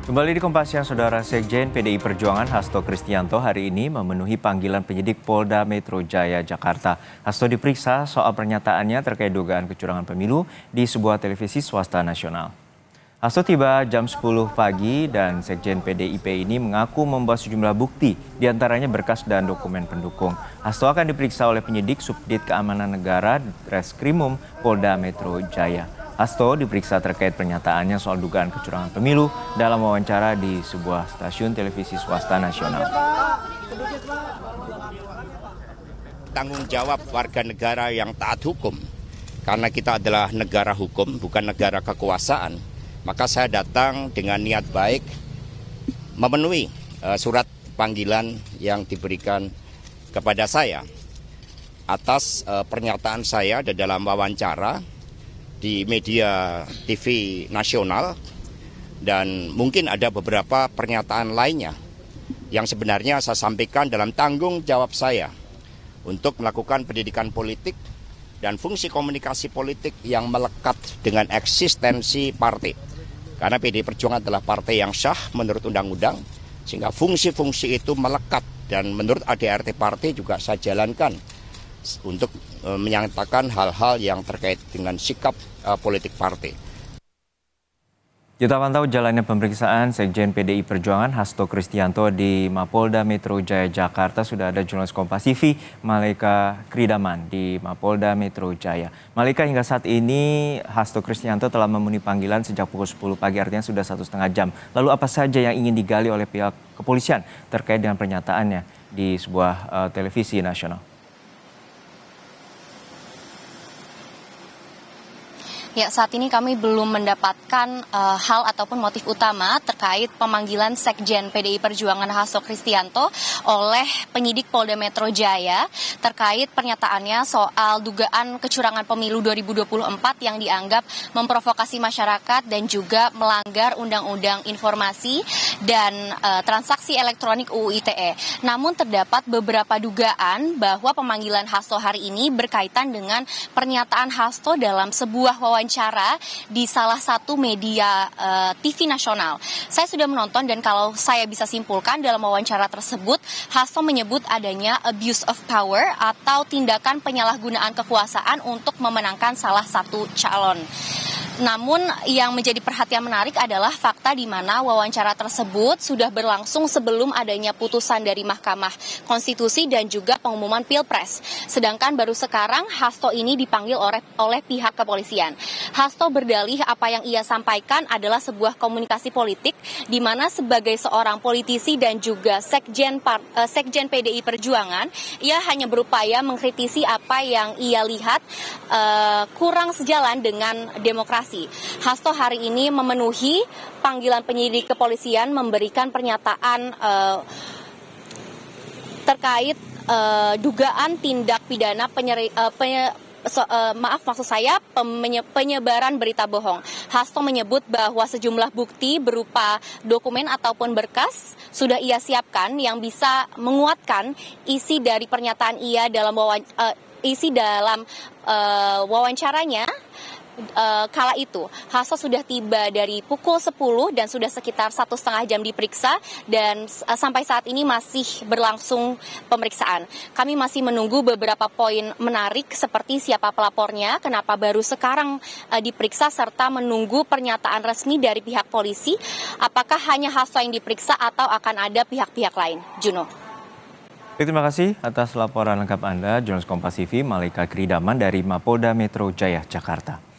Kembali di Kompas Siang, Saudara. Sekjen PDI Perjuangan Hasto Kristianto hari ini memenuhi panggilan penyidik Polda Metro Jaya, Jakarta. Hasto diperiksa soal pernyataannya terkait dugaan kecurangan pemilu di sebuah televisi swasta nasional. Hasto tiba jam 10 pagi dan Sekjen PDIP ini mengaku membawa sejumlah bukti, diantaranya berkas dan dokumen pendukung. Hasto akan diperiksa oleh penyidik Subdit Keamanan Negara Reskrimum Polda Metro Jaya. Hasto diperiksa terkait pernyataannya soal dugaan kecurangan pemilu dalam wawancara di sebuah stasiun televisi swasta nasional. Tanggung jawab warga negara yang taat hukum, karena kita adalah negara hukum, bukan negara kekuasaan, maka saya datang dengan niat baik memenuhi surat panggilan yang diberikan kepada saya atas pernyataan saya di dalam wawancara di media TV nasional, dan mungkin ada beberapa pernyataan lainnya yang sebenarnya saya sampaikan dalam tanggung jawab saya untuk melakukan pendidikan politik dan fungsi komunikasi politik yang melekat dengan eksistensi partai. Karena PDI Perjuangan adalah partai yang sah menurut undang-undang, sehingga fungsi-fungsi itu melekat, dan menurut ADART partai juga saya jalankan untuk menyatakan hal-hal yang terkait dengan sikap politik partai. Kita pantau jalannya pemeriksaan Sekjen PDI Perjuangan Hasto Kristianto di Mapolda Metro Jaya, Jakarta. Sudah ada jurnalis Kompas TV Malaika Kridaman di Mapolda Metro Jaya. Malaika, hingga saat ini Hasto Kristianto telah memenuhi panggilan sejak pukul 10 pagi, artinya sudah 1,5 jam. Lalu apa saja yang ingin digali oleh pihak kepolisian terkait dengan pernyataannya di sebuah televisi nasional? Ya, saat ini kami belum mendapatkan hal ataupun motif utama terkait pemanggilan Sekjen PDI Perjuangan Hasto Kristianto oleh penyidik Polda Metro Jaya terkait pernyataannya soal dugaan kecurangan pemilu 2024 yang dianggap memprovokasi masyarakat dan juga melanggar Undang-Undang Informasi dan Transaksi Elektronik UU ITE. Namun terdapat beberapa dugaan bahwa pemanggilan Hasto hari ini berkaitan dengan pernyataan Hasto dalam sebuah wawancara di salah satu media TV nasional. Saya sudah menonton, dan kalau saya bisa simpulkan dalam wawancara tersebut, Hasto menyebut adanya abuse of power atau tindakan penyalahgunaan kekuasaan untuk memenangkan salah satu calon. Namun yang menjadi perhatian menarik adalah fakta di mana wawancara tersebut sudah berlangsung sebelum adanya putusan dari Mahkamah Konstitusi dan juga pengumuman Pilpres. Sedangkan baru sekarang Hasto ini dipanggil oleh pihak kepolisian. Hasto berdalih apa yang ia sampaikan adalah sebuah komunikasi politik di mana sebagai seorang politisi dan juga Sekjen PDI Perjuangan, ia hanya berupaya mengkritisi apa yang ia lihat kurang sejalan dengan demokrasi. Hasto hari ini memenuhi panggilan penyidik kepolisian, memberikan pernyataan terkait dugaan tindak pidana penyebaran berita bohong. Hasto menyebut bahwa sejumlah bukti berupa dokumen ataupun berkas sudah ia siapkan yang bisa menguatkan isi dari pernyataan ia dalam wawancaranya. Kala itu Hasto sudah tiba dari pukul 10 dan sudah sekitar 1,5 jam diperiksa, dan sampai saat ini masih berlangsung pemeriksaan. Kami masih menunggu beberapa poin menarik seperti siapa pelapornya, kenapa baru sekarang diperiksa, serta menunggu pernyataan resmi dari pihak polisi apakah hanya Hasto yang diperiksa atau akan ada pihak-pihak lain. Juno. Terima kasih atas laporan lengkap Anda, jurnalis Kompas TV Malaika Kridaman dari Mapolda Metro Jaya, Jakarta.